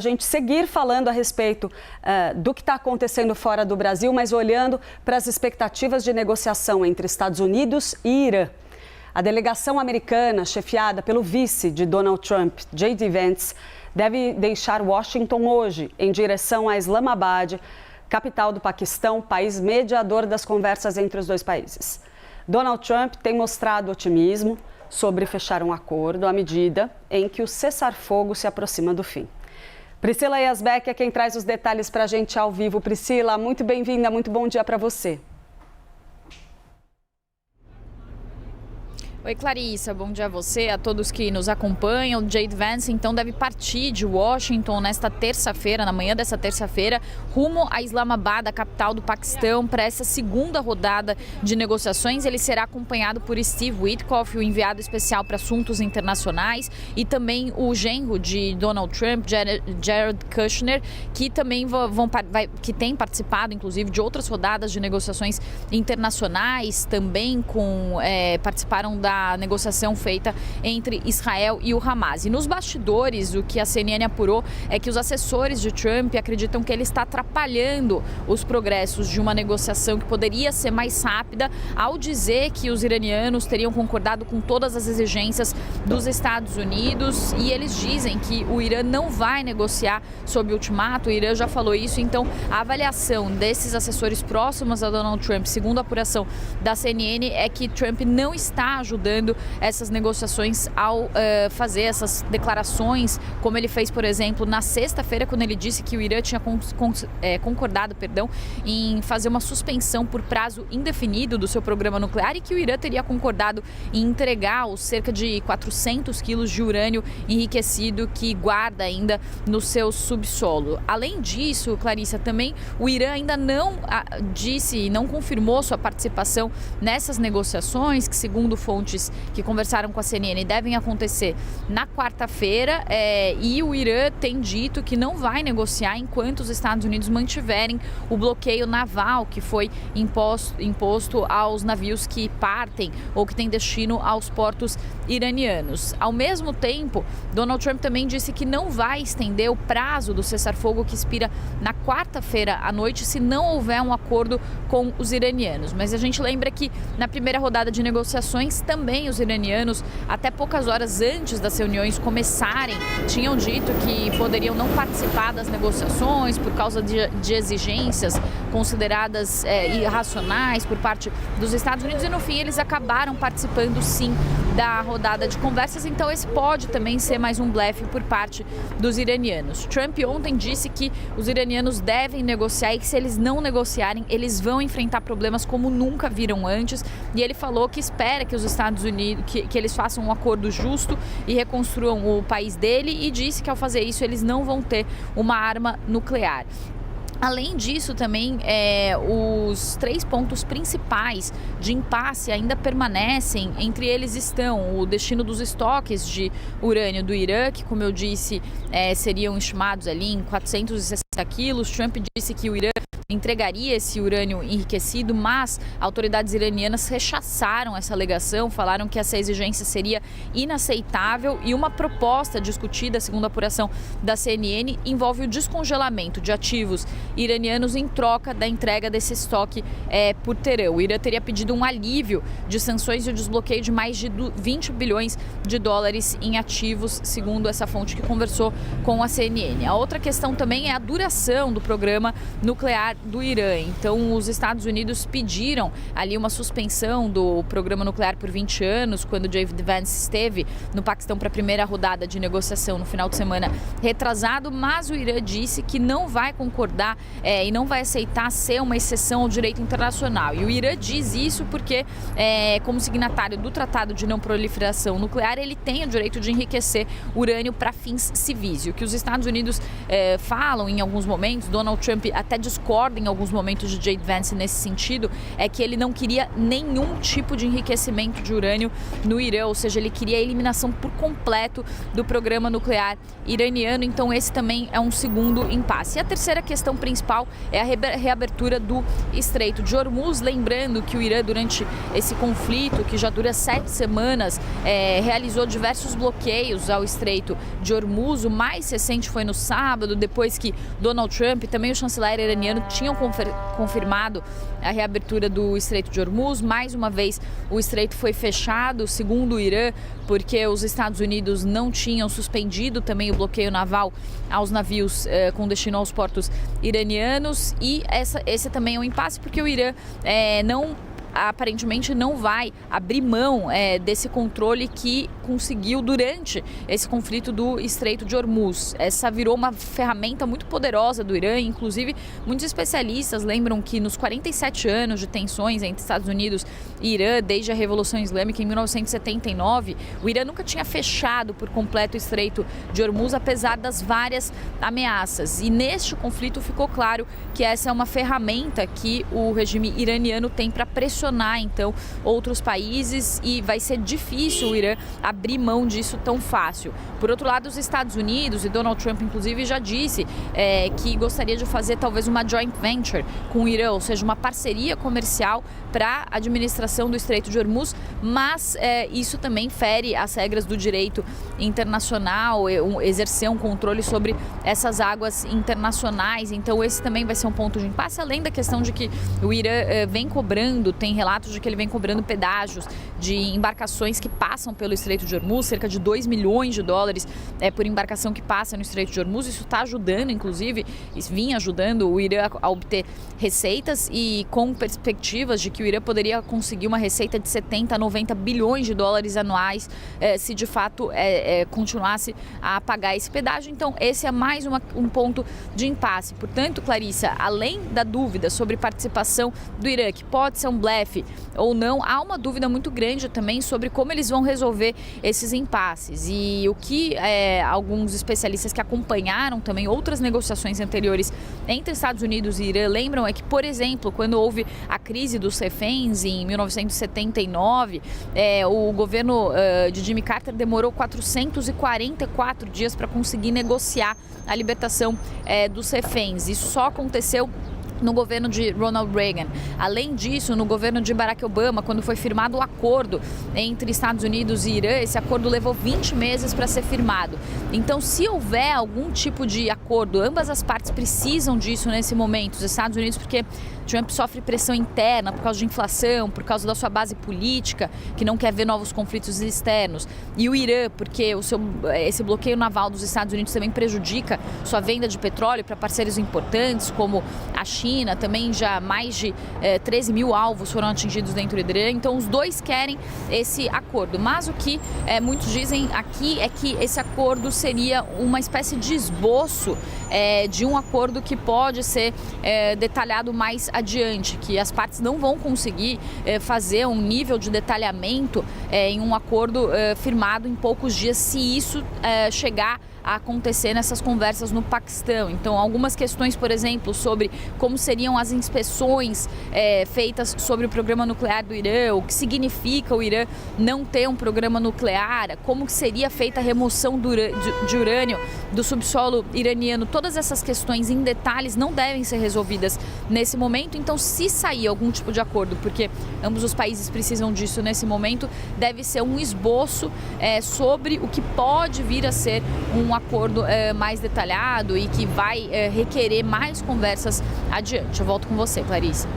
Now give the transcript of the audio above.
A gente seguir falando a respeito do que está acontecendo fora do Brasil, mas olhando para as expectativas de negociação entre Estados Unidos e Irã. A delegação americana, chefiada pelo vice de Donald Trump, J.D. Vance, deve deixar Washington hoje em direção a Islamabad, capital do Paquistão, país mediador das conversas entre os dois países. Donald Trump tem mostrado otimismo sobre fechar um acordo à medida em que o cessar-fogo se aproxima do fim. Priscila Yasbeck é quem traz os detalhes para a gente ao vivo. Priscila, muito bem-vinda, muito bom dia para você. Oi, Clarissa, bom dia a você, a todos que nos acompanham. J.D. Vance, então, deve partir de Washington nesta terça-feira, na manhã dessa terça-feira, rumo a Islamabad, a capital do Paquistão, para essa segunda rodada de negociações. Ele será acompanhado por Steve Witkoff, o enviado especial para assuntos internacionais, e também o genro de Donald Trump, Jared Kushner, que também que tem participado, inclusive, de outras rodadas de negociações internacionais, também participaram da negociação feita entre Israel e o Hamas. E nos bastidores, o que a CNN apurou é que os assessores de Trump acreditam que ele está atrapalhando os progressos de uma negociação que poderia ser mais rápida, ao dizer que os iranianos teriam concordado com todas as exigências dos Estados Unidos, e eles dizem que o Irã não vai negociar sob ultimato. O Irã já falou isso. Então, a avaliação desses assessores próximos a Donald Trump, segundo a apuração da CNN, é que Trump não está ajudando essas negociações ao fazer essas declarações, como ele fez, por exemplo, na sexta-feira, quando ele disse que o Irã tinha concordado em fazer uma suspensão por prazo indefinido do seu programa nuclear, e que o Irã teria concordado em entregar os cerca de 400 quilos de urânio enriquecido que guarda ainda no seu subsolo. Além disso, Clarissa, também o Irã ainda não disse e não confirmou sua participação nessas negociações, que, segundo fontes que conversaram com a CNN, devem acontecer na quarta-feira, e o Irã tem dito que não vai negociar enquanto os Estados Unidos mantiverem o bloqueio naval que foi imposto aos navios que partem ou que têm destino aos portos iranianos. Ao mesmo tempo, Donald Trump também disse que não vai estender o prazo do cessar-fogo, que expira na quarta-feira à noite, se não houver um acordo com os iranianos. Mas a gente lembra que na primeira rodada de negociações também os iranianos, até poucas horas antes das reuniões começarem, tinham dito que poderiam não participar das negociações por causa de exigências consideradas irracionais por parte dos Estados Unidos, e no fim eles acabaram participando sim da rodada de conversas. Então esse pode também ser mais um blefe por parte dos iranianos. Trump ontem disse que os iranianos devem negociar, e que se eles não negociarem, eles vão enfrentar problemas como nunca viram antes, e ele falou que espera que os Estados Unidos, que eles façam um acordo justo e reconstruam o país dele, e disse que ao fazer isso eles não vão ter uma arma nuclear. Além disso, também, os 3 pontos principais de impasse ainda permanecem. Entre eles estão o destino dos estoques de urânio do Irã, que, como eu disse, seriam estimados ali em 460 quilos. Trump disse que o Irã entregaria esse urânio enriquecido, mas autoridades iranianas rechaçaram essa alegação, falaram que essa exigência seria inaceitável, e uma proposta discutida, segundo a apuração da CNN, envolve o descongelamento de ativos iranianos em troca da entrega desse estoque por Teherã. O Irã teria pedido um alívio de sanções e o desbloqueio de mais de 20 bilhões de dólares em ativos, segundo essa fonte que conversou com a CNN. A outra questão também é a duração do programa nuclear do Irã. Então, os Estados Unidos pediram ali uma suspensão do programa nuclear por 20 anos, quando J.D. Vance esteve no Paquistão para a primeira rodada de negociação no final de semana retrasado, mas o Irã disse que não vai concordar e não vai aceitar ser uma exceção ao direito internacional. E o Irã diz isso porque, como signatário do Tratado de Não Proliferação Nuclear, ele tem o direito de enriquecer urânio para fins civis. E o que os Estados Unidos falam em alguns alguns momentos, Donald Trump até discorda em alguns momentos de J.D. Vance nesse sentido, é que ele não queria nenhum tipo de enriquecimento de urânio no Irã, ou seja, ele queria a eliminação por completo do programa nuclear iraniano, então esse também é um segundo impasse. E a terceira questão principal é a reabertura do Estreito de Hormuz, lembrando que o Irã, durante esse conflito, que já dura 7 semanas, realizou diversos bloqueios ao Estreito de Hormuz. O mais recente foi no sábado, depois que Donald Trump e também o chanceler iraniano tinham confirmado a reabertura do Estreito de Hormuz. Mais uma vez, o Estreito foi fechado, segundo o Irã, porque os Estados Unidos não tinham suspendido também o bloqueio naval aos navios com destino aos portos iranianos. E esse também é um impasse, porque o Irã aparentemente não vai abrir mão desse controle que conseguiu durante esse conflito do Estreito de Hormuz. Essa virou uma ferramenta muito poderosa do Irã, inclusive muitos especialistas lembram que nos 47 anos de tensões entre Estados Unidos e Irã, desde a Revolução Islâmica em 1979, o Irã nunca tinha fechado por completo o Estreito de Hormuz, apesar das várias ameaças. E neste conflito ficou claro que essa é uma ferramenta que o regime iraniano tem para pressionar então outros países, e vai ser difícil o Irã abrir mão disso tão fácil. Por outro lado, os Estados Unidos, e Donald Trump inclusive já disse que gostaria de fazer talvez uma joint venture com o Irã, ou seja, uma parceria comercial para a administração do Estreito de Hormuz, mas isso também fere as regras do direito internacional, exercer um controle sobre essas águas internacionais. Então esse também vai ser um ponto de impasse, além da questão de que o Irã vem cobrando, tem relatos de que ele vem cobrando pedágios de embarcações que passam pelo Estreito de Hormuz, cerca de 2 milhões de dólares por embarcação que passa no Estreito de Hormuz. Isso está ajudando, inclusive, vinha ajudando o Irã a obter receitas, e com perspectivas de que o Irã poderia conseguir uma receita de 70 a 90 bilhões de dólares anuais se de fato continuasse a pagar esse pedágio. Então esse é mais um ponto de impasse. Portanto, Clarissa, além da dúvida sobre participação do Irã, que pode ser um blefe ou não, há uma dúvida muito grande também sobre como eles vão resolver esses impasses. E o que alguns especialistas que acompanharam também outras negociações anteriores entre Estados Unidos e Irã lembram é que, por exemplo, quando houve a crise dos reféns em 1979, o governo de Jimmy Carter demorou 444 dias para conseguir negociar a libertação dos reféns. Isso só aconteceu no governo de Ronald Reagan. Além disso, no governo de Barack Obama, quando foi firmado o acordo entre Estados Unidos e Irã, esse acordo levou 20 meses para ser firmado. Então, se houver algum tipo de acordo, ambas as partes precisam disso nesse momento. Os Estados Unidos, porque Trump sofre pressão interna por causa de inflação, por causa da sua base política, que não quer ver novos conflitos externos. E o Irã, porque esse bloqueio naval dos Estados Unidos também prejudica sua venda de petróleo para parceiros importantes, como a China. Também já mais de 13 mil alvos foram atingidos dentro do Irã. Então os dois querem esse acordo. Mas o que muitos dizem aqui é que esse acordo seria uma espécie de esboço de um acordo que pode ser detalhado mais adiante, que as partes não vão conseguir fazer um nível de detalhamento em um acordo firmado em poucos dias, se isso chegar a acontecer nessas conversas no Paquistão. Então, algumas questões, por exemplo, sobre como seriam as inspeções feitas sobre o programa nuclear do Irã, o que significa o Irã não ter um programa nuclear, como seria feita a remoção de urânio do subsolo iraniano. Todas essas questões em detalhes não devem ser resolvidas nesse momento. Então, se sair algum tipo de acordo, porque ambos os países precisam disso nesse momento, deve ser um esboço sobre o que pode vir a ser um acordo mais detalhado e que vai requerer mais conversas adiante. Eu volto com você, Clarissa.